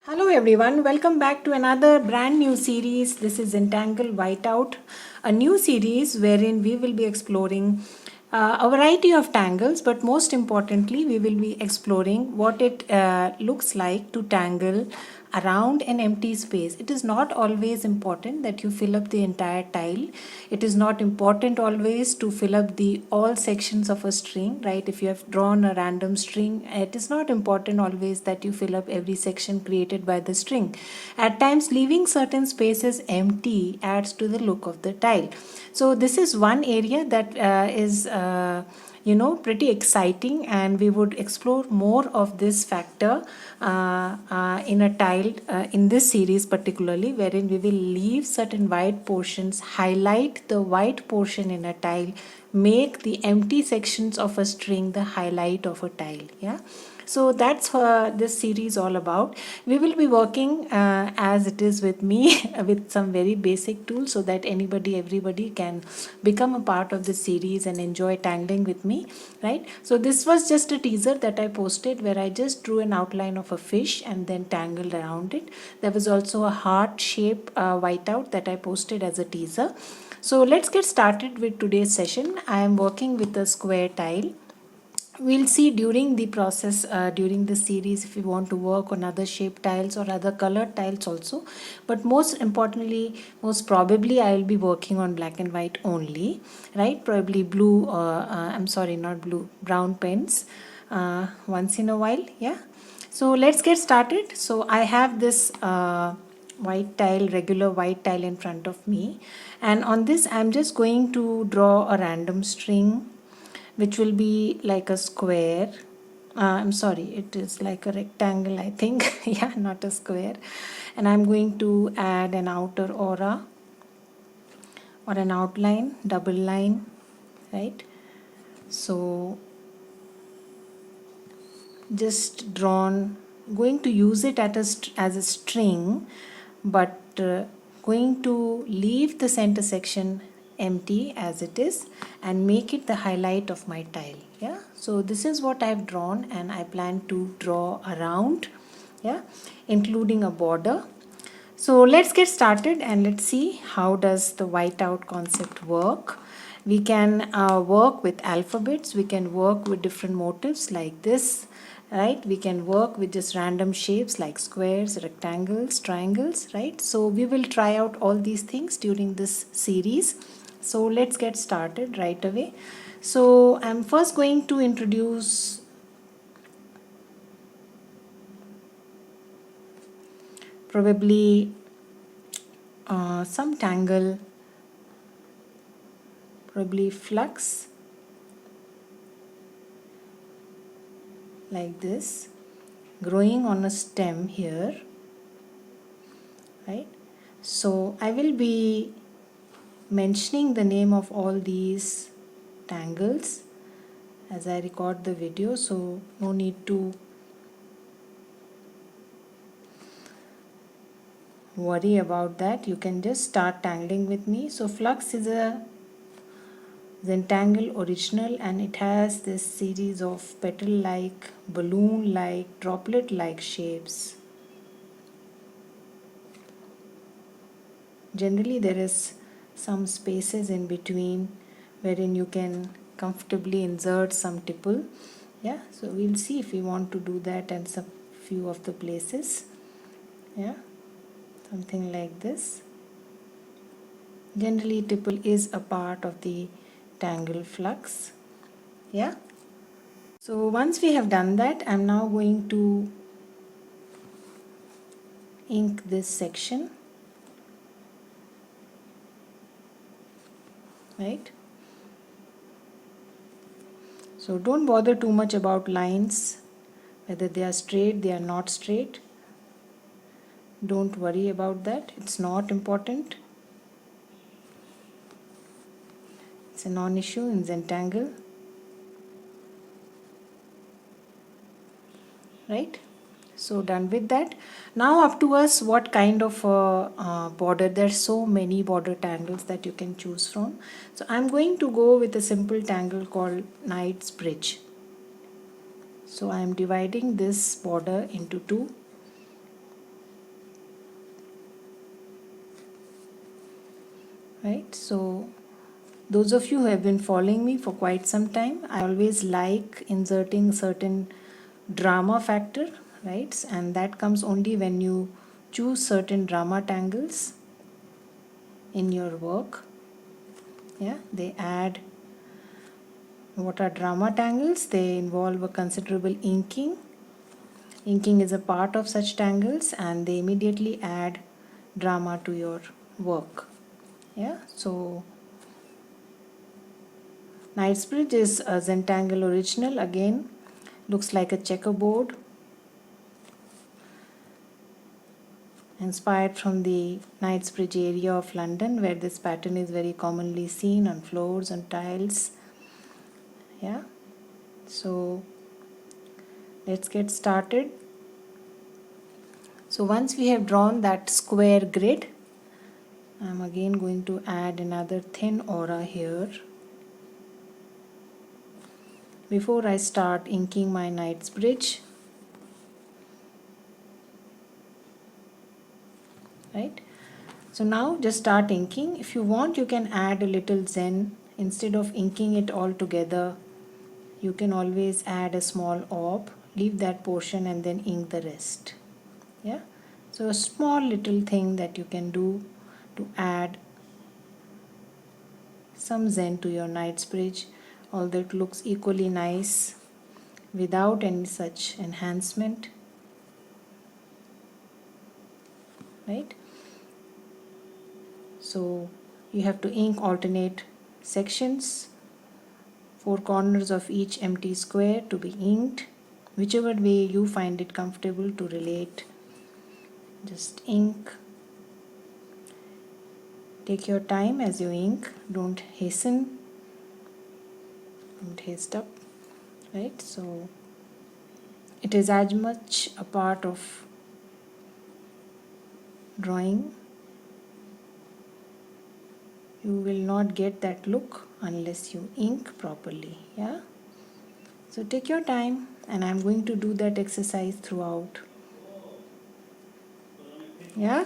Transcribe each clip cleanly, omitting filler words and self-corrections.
Hello everyone, welcome back to another brand new series. This is Zentangle Whiteout, a new series wherein we will be exploring a variety of tangles, but most importantly, we will be exploring what it looks like to tangle around an empty space. It is not always important that you fill up the entire tile. It is not important always to fill up the all sections of a string, right? If you have drawn a random string, it is not important always that you fill up every section created by the string. At times, leaving certain spaces empty adds to the look of the tile. So this is one area that is pretty exciting, and we would explore more of this factor in a tile in this series particularly, wherein we will leave certain white portions, highlight the white portion in a tile, make the empty sections of a string the highlight of a tile. Yeah, so that's this series all about. We will be working as it is with me with some very basic tools so that everybody can become a part of this series and enjoy tangling with me, right? So this was just a teaser that I posted where I just drew an outline of a fish and then tangled around it. There was also a heart shape whiteout that I posted as a teaser. So let's get started with today's session. I am working with a square tile. We'll see during the process, during the series, if we want to work on other shape tiles or other colored tiles also. But most importantly, most probably, I will be working on black and white only, right? Probably blue, I'm sorry, not blue, brown pens once in a while, yeah. So let's get started. So I have this white tile, regular white tile in front of me. And on this, I'm just going to draw a random string which will be like a square. I'm sorry, it is like a rectangle, I think. Yeah, not a square. And I'm going to add an outer aura or an outline, double line, right? So just drawn, going to use it as a string, but going to leave the center section empty as it is and make it the highlight of my tile. Yeah, so this is what I've drawn, and I plan to draw around, yeah, including a border. So let's get started and let's see how does the whiteout concept work. We can work with alphabets, we can work with different motifs like this, right? We can work with just random shapes like squares, rectangles, triangles, right? So we will try out all these things during this series. So let's get started right away. So I'm first going to introduce probably some tangle, probably flux like this, growing on a stem here, right? So I will be mentioning the name of all these tangles as I record the video, so no need to worry about that. You can just start tangling with me. So flux is a Zentangle original, and it has this series of petal-like, balloon-like, droplet-like shapes. Generally, there is some spaces in between wherein you can comfortably insert some tipple. Yeah, so we'll see if we want to do that and some few of the places. Yeah, something like this. Generally, tipple is a part of the tangle flux. Yeah. So once we have done that, I'm now going to ink this section, right? So don't bother too much about lines, whether they are straight, they are not straight. Don't worry about that. It's not important. It's a non-issue in Zentangle, right? So done with that. Now up to us what kind of border. There's so many border tangles that you can choose from. So I'm going to go with a simple tangle called Knight's Bridge. So I am dividing this border into two. right? So those of you who have been following me for quite some time, I always like inserting certain drama factor, right? And that comes only when you choose certain drama tangles in your work. Yeah, they add. What are drama tangles? They involve a considerable inking. Inking is a part of such tangles and they immediately add drama to your work. Yeah, so Knightsbridge is a Zentangle original. Again, looks like a checkerboard, inspired from the Knightsbridge area of London, where this pattern is very commonly seen on floors and tiles. Yeah, so let's get started. So once we have drawn that square grid, I'm again going to add another thin aura here before I start inking my Knightsbridge, right? So now just start inking. If you want, you can add a little zen. Instead of inking it all together, you can always add a small orb, leave that portion and then ink the rest. Yeah, so a small little thing that you can do to add some zen to your Knightsbridge, although it looks equally nice without any such enhancement, right? So you have to ink alternate sections, four corners of each empty square to be inked, whichever way you find it comfortable to relate. Just ink. Take your time as you ink, don't hasten, don't haste up, right? So it is as much a part of drawing. You will not get that look unless you ink properly. Yeah, so take your time, and I'm going to do that exercise throughout. Yeah,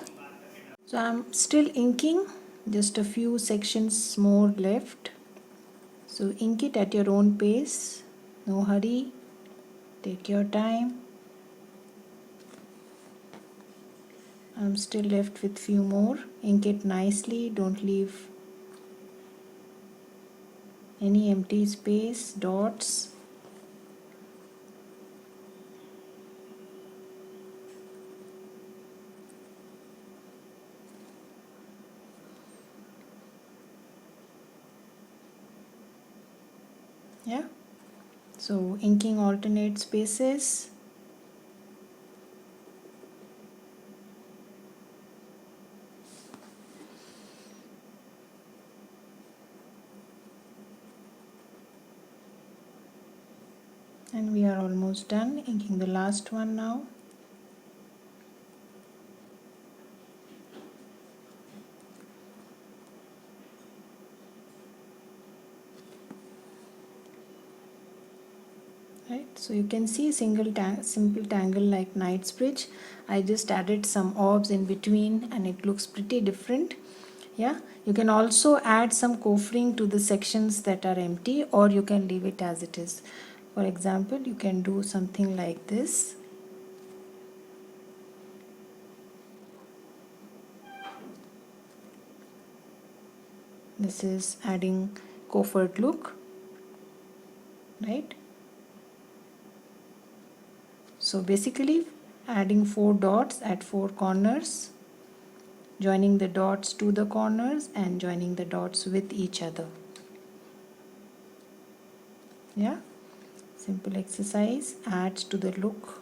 so I'm still inking, just a few sections more left. So ink it at your own pace, no hurry, take your time. I'm still left with few more. Ink it nicely, don't leave any empty space, dots. Yeah, so inking alternate spaces. And we are almost done inking the last one now. Right, so you can see simple tangle like Knightsbridge. I just added some orbs in between and it looks pretty different. Yeah, you can also add some coffering to the sections that are empty, or you can leave it as it is. For example, you can do something like this. This is adding coffered look, right? So basically adding four dots at four corners, joining the dots to the corners and joining the dots with each other. Yeah, simple exercise adds to the look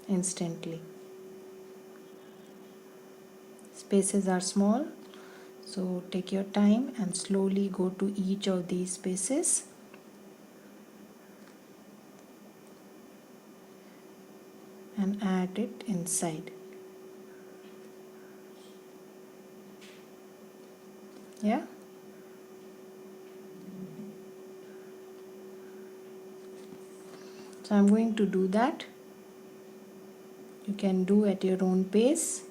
instantly. Spaces are small, so take your time and slowly go to each of these spaces. And add it inside. Yeah, so I'm going to do that. You can do at your own pace.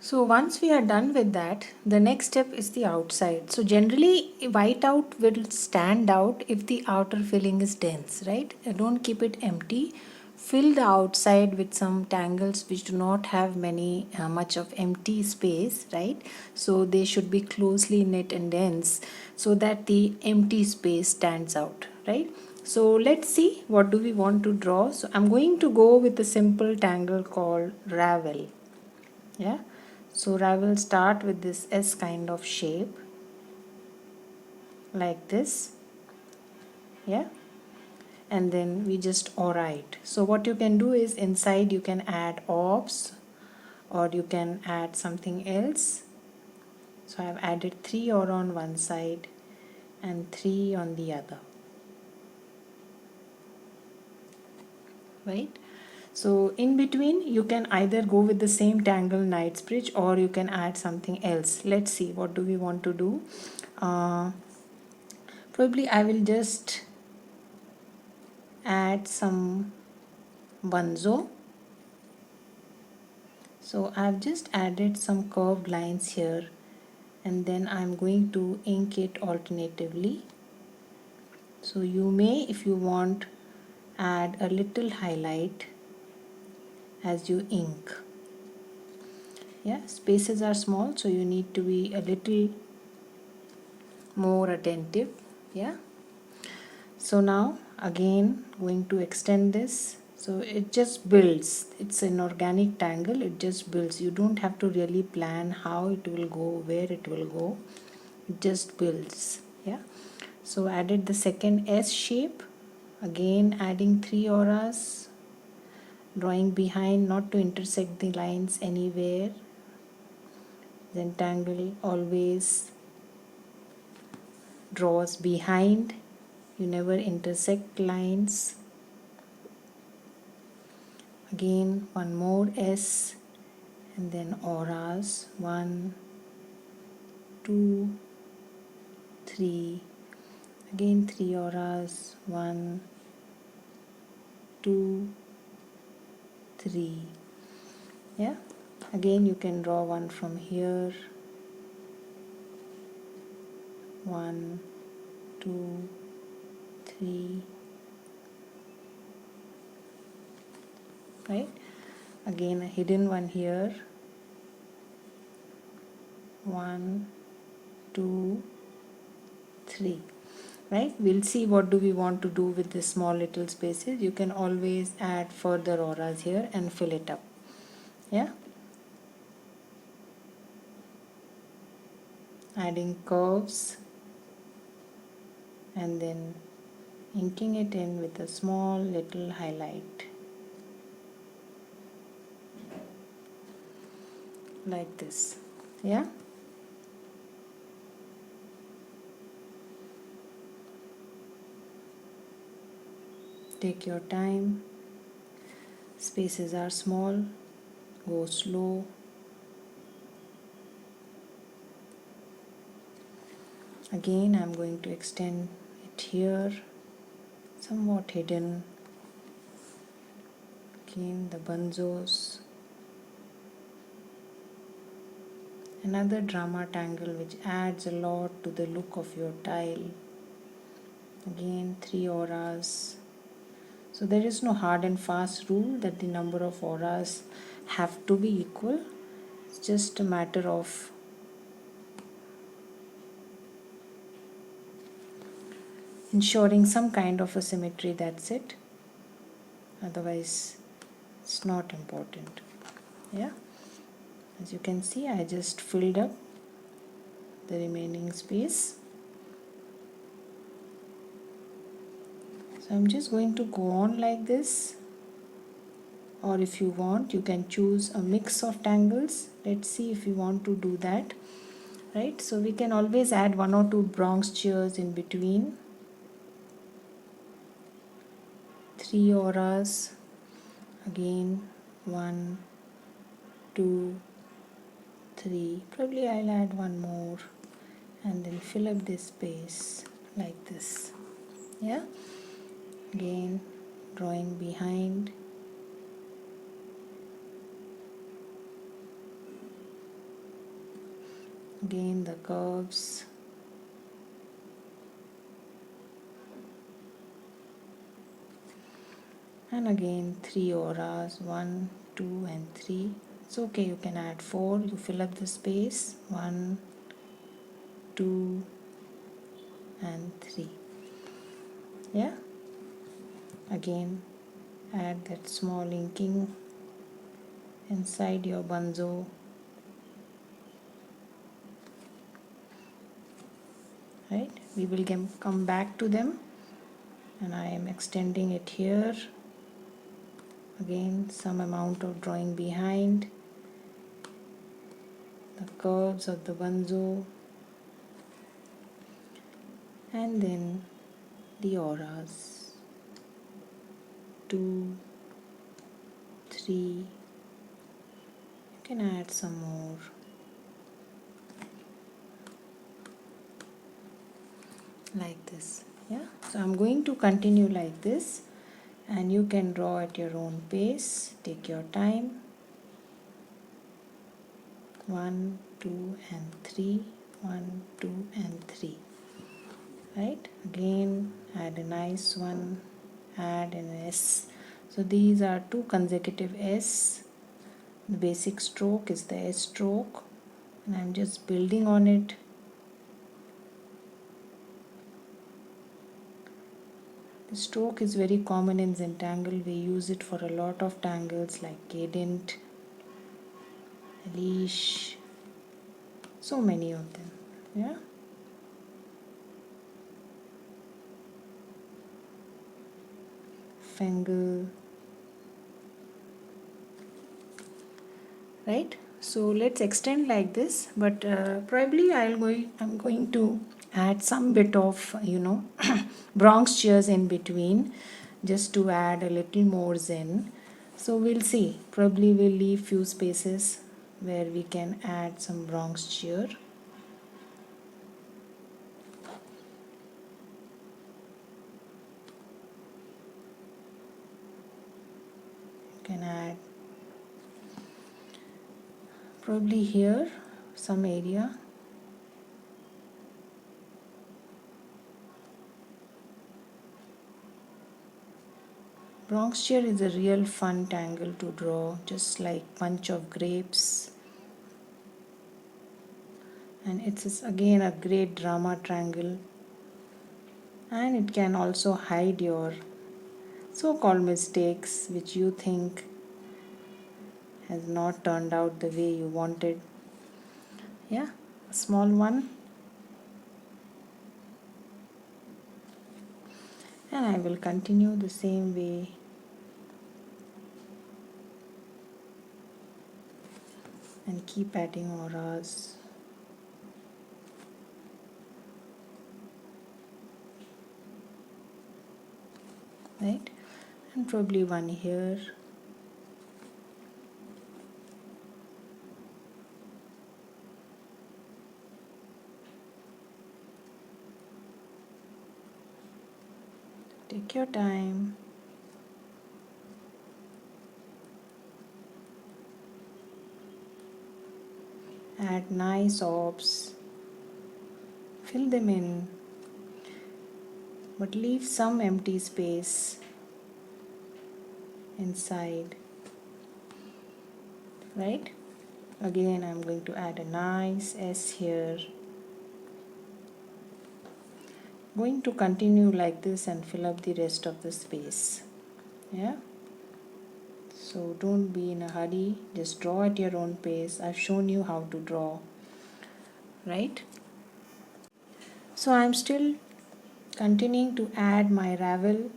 So once we are done with that, the next step is the outside. So generally whiteout will stand out if the outer filling is dense, right? Don't keep it empty. Fill the outside with some tangles which do not have much of empty space, right? So they should be closely knit and dense so that the empty space stands out, right? So let's see what do we want to draw. So I'm going to go with a simple tangle called ravel. Yeah, so I will start with this S kind of shape like this. Yeah, and then we just aura it. So what you can do is inside you can add orbs or you can add something else. So I've added 3 aura on one side and 3 on the other, right? So in between you can either go with the same tangle Knightsbridge or you can add something else. Let's see what do we want to do. Probably I will just add some bunzo. So I've just added some curved lines here and then I'm going to ink it alternatively. So you may, if you want, add a little highlight as you ink. Yeah, spaces are small, so you need to be a little more attentive. Yeah, so now again going to extend this. So it just builds. It's an organic tangle, it just builds. You don't have to really plan how it will go, where it will go. It just builds. Yeah, so added the second S shape, again adding 3 auras, drawing behind not to intersect the lines anywhere. Zentangle always draws behind, you never intersect lines. Again one more S and then auras, 1, 2, 3, again 3 auras, 1, 2, 3. Yeah, again you can draw one from here, 1, 2, 3, right? Again a hidden one here, 1, 2, 3, right? We'll see what do we want to do with this small little spaces. You can always add further auras here and fill it up. Yeah, adding curves and then inking it in with a small little highlight like this. Yeah, take your time, spaces are small, go slow. Again I'm going to extend it here, somewhat hidden. Again the bunzos, another drama tangle which adds a lot to the look of your tile. Again 3 auras. So there is no hard and fast rule that the number of auras have to be equal. It's just a matter of ensuring some kind of a symmetry, that's it. Otherwise it's not important. Yeah, as you can see I just filled up the remaining space. So I'm just going to go on like this, or if you want you can choose a mix of tangles. Let's see if you want to do that, right? So we can always add 1 or 2 bronze chairs in between. 3 auras, again 1, 2, 3, probably I'll add one more and then fill up this space like this. Yeah, again drawing behind, Again the curves. And again 3 auras, 1, 2 and 3. It's okay, you can add 4, you fill up the space, 1, 2 and 3. Yeah, again add that small inking inside your bunzo. Right, we will come back to them, and I am extending it here. Again some amount of drawing behind the curves of the bunzo, and then the auras, 2, 3. You can add some more. Like this. Yeah, so I'm going to continue like this, and you can draw at your own pace. Take your time. 1, 2 and 3, 1, 2 and 3. Right, again add a nice one, add an S. So these are 2 consecutive S. The basic stroke is the S stroke, and I'm just building on it. The stroke is very common in Zentangle. We use it for a lot of tangles like cadent, leash, so many of them. Yeah, fangle. Right, so let's extend like this, but probably I'm going to add some bit of Bronx cheers in between, just to add a little more zen. So we'll see, probably we'll leave few spaces where we can add some Bronx cheer. You can add probably here some area. Bronx cheer is a real fun tangle to draw, just like bunch of grapes. And it's again a great drama triangle, and it can also hide your so-called mistakes which you think has not turned out the way you wanted. Yeah, a small one, and I will continue the same way. And keep adding auras. Right, and probably one here. Take your time. Add nice orbs. Fill them in, but leave some empty space inside. Right? Again, I'm going to add a nice S here. Going to continue like this and fill up the rest of the space. Yeah, so don't be in a hurry, just draw at your own pace. I've shown you how to draw, right? So I'm still continuing to add my ravel.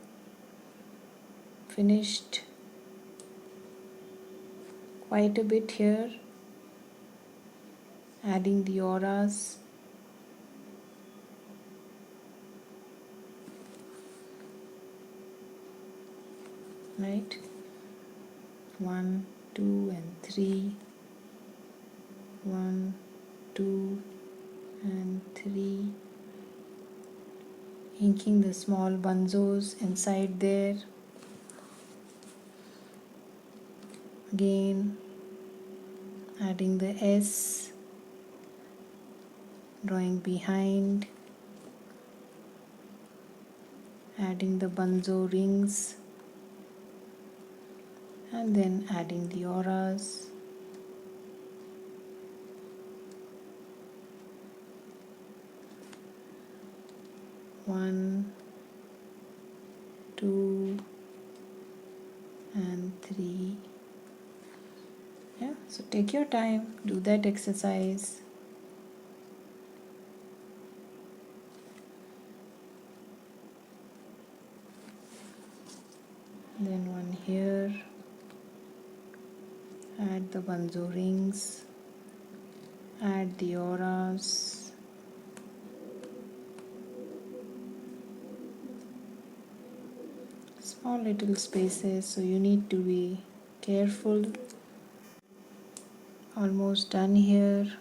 Finished quite a bit here, adding the auras. Right, 1, 2 and 3, 1, 2 and 3, inking the small bunzos inside there. Again adding the S, drawing behind, adding the bunzo rings, and then adding the auras. One, two, and three. Yeah, so take your time, do that exercise. Then one here, add the bunzo rings, add the auras, small little spaces, so you need to be careful. Almost done here.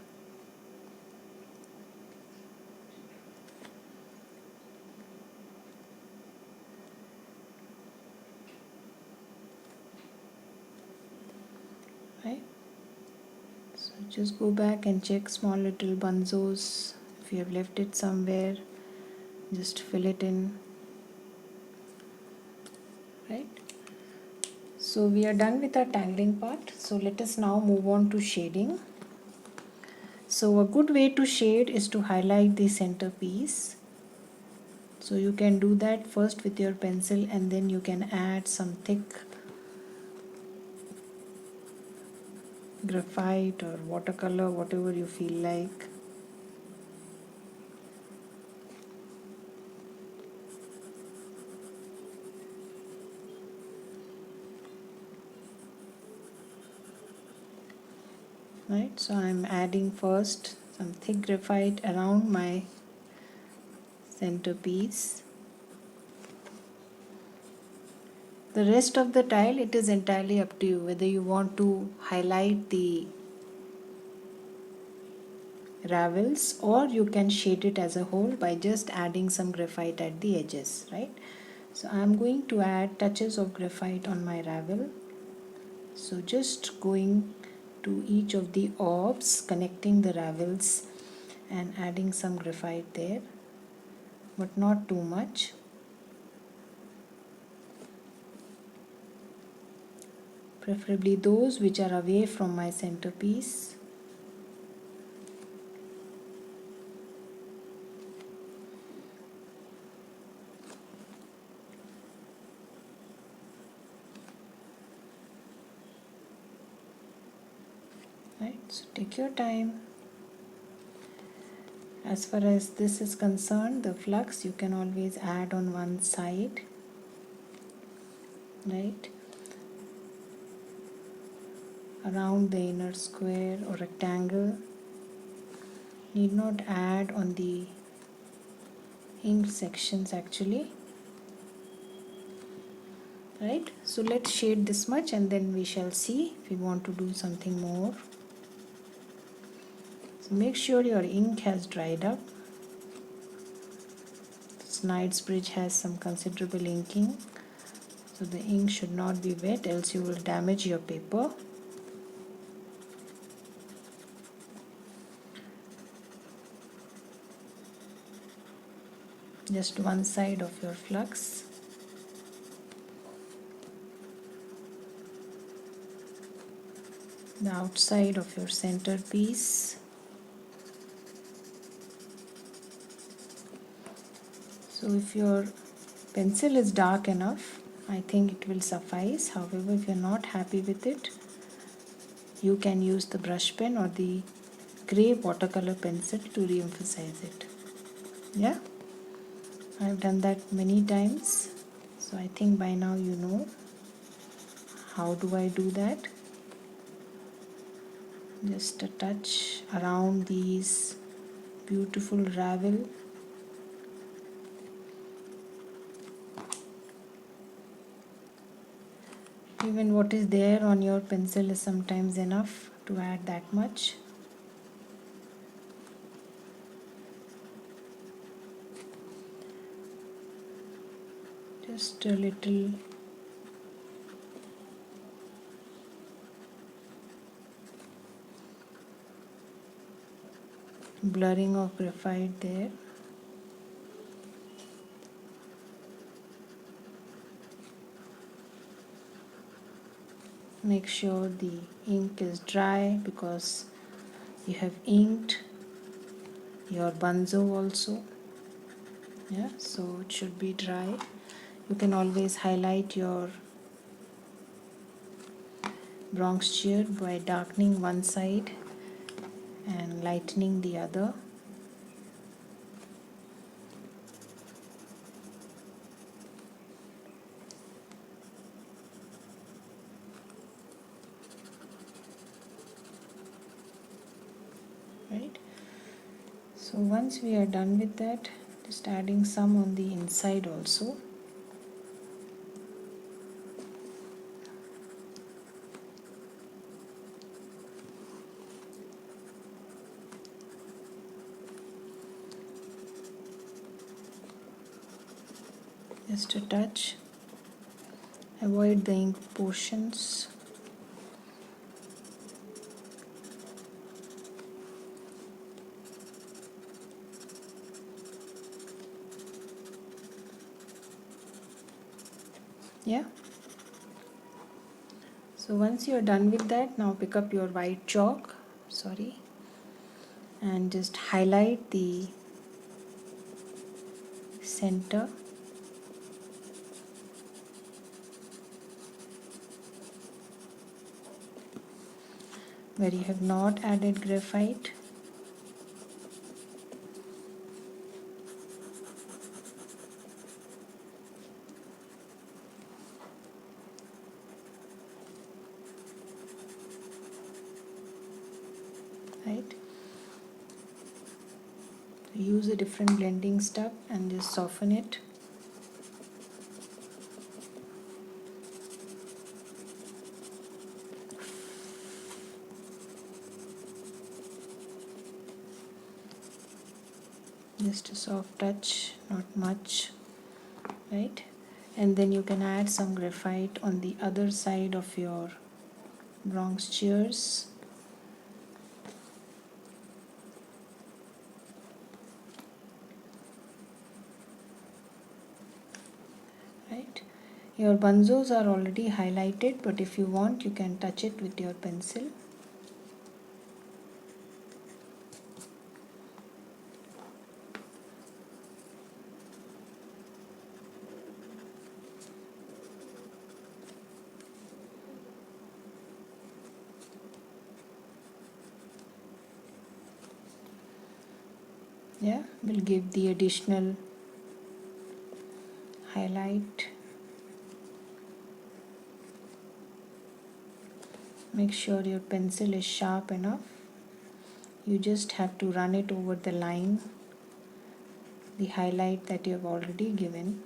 Right, so just go back and check small little bunzos. If you have left it somewhere, just fill it in. Right, so we are done with our tangling part. So let us now move on to shading. So a good way to shade is to highlight the center piece. So you can do that first with your pencil, and then you can add some thick graphite or watercolor, whatever you feel like. Right, so I'm adding first some thick graphite around my centerpiece. The rest of the tile, it is entirely up to you whether you want to highlight the ravels, or you can shade it as a whole by just adding some graphite at the edges, right? So I'm going to add touches of graphite on my ravel. So just going to each of the orbs, connecting the ravels and adding some graphite there, but not too much. Preferably those which are away from my centerpiece. Right, so take your time. As far as this is concerned, the flux you can always add on one side, right, around the inner square or rectangle. Need not add on the ink sections actually. Right, so let's shade this much and then we shall see if we want to do something more. So make sure your ink has dried up. This Knightsbridge has some considerable inking, so the ink should not be wet, else you will damage your paper. Just one side of your flux. The outside of your centerpiece. So if your pencil is dark enough, I think it will suffice. However, if you're not happy with it, you can use the brush pen or the gray watercolor pencil to re-emphasize it. Yeah, I've done that many times, so I think by now you know how do I do that. Just a touch around these beautiful ravel. Even what is there on your pencil is sometimes enough to add that much. Just a little blurring of graphite there. Make sure the ink is dry because you have inked your bunzo also. Yeah, so it should be dry. You can always highlight your bronze shear by darkening one side and lightening the other. Right, so once we are done with that, just adding some on the inside also. Just a touch, avoid the ink portions. Yeah, so once you're done with that, now pick up your white chalk, and just highlight the center where you have not added graphite. Right, use a different blending stuff and just soften it. Just a soft touch, not much. Right, and then you can add some graphite on the other side of your bronze shears. Right, your bunzos are already highlighted, but if you want, you can touch it with your pencil. Yeah, will give the additional highlight. Make sure your pencil is sharp enough. You just have to run it over the line, the highlight that you have already given.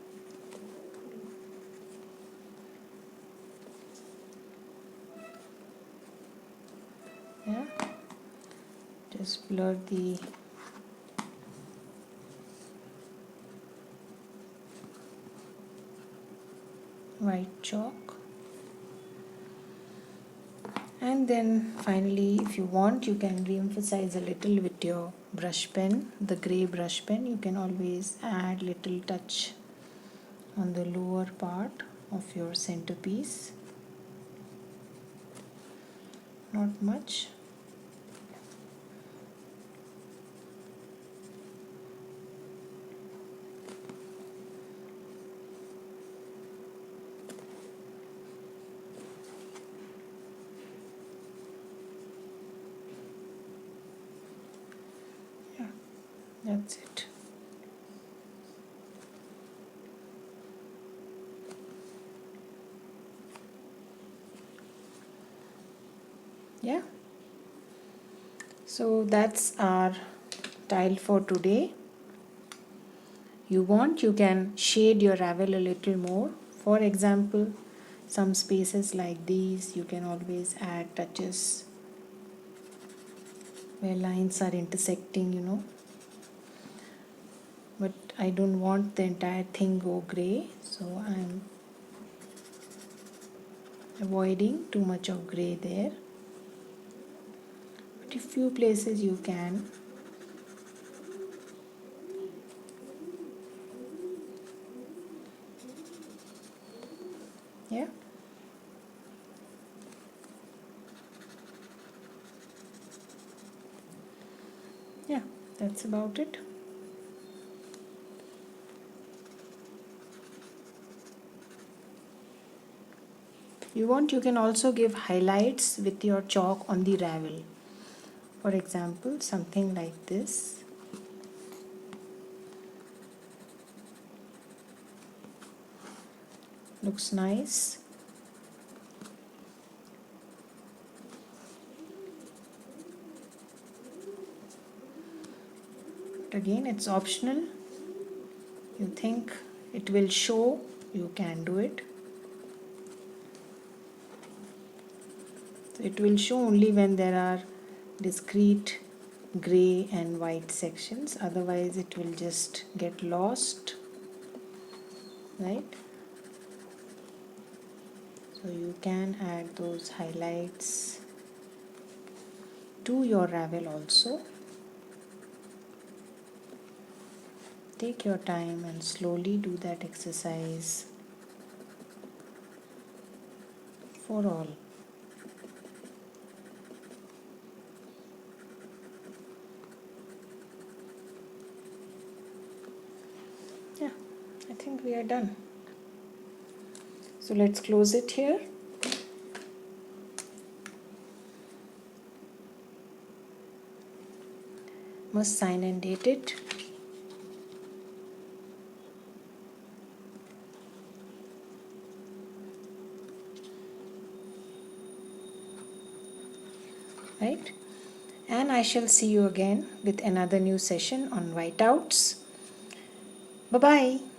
Yeah, just blur the white chalk, and then finally, if you want, you can re-emphasize a little with your brush pen, the gray brush pen. You can always add little touch on the lower part of your centerpiece. Not much. Yeah, that's it. Yeah, so that's our tile for today. You want, you can shade your ravel a little more. For example, some spaces like these, you can always add touches where lines are intersecting. But I don't want the entire thing go gray, so I'm avoiding too much of gray there. But a few places you can Yeah. Yeah, that's about it. You want, you can also give highlights with your chalk on the ravel. For example, something like this. Looks nice. Again, it's optional. You think it will show, you can do it. So it will show only when there are discrete gray and white sections, otherwise it will just get lost, right? So you can add those highlights to your ravel also. Take your time and slowly do that exercise for all. Yeah, I think we are done. So let's close it here. Must sign and date it. Right? And I shall see you again with another new session on whiteouts. Bye bye.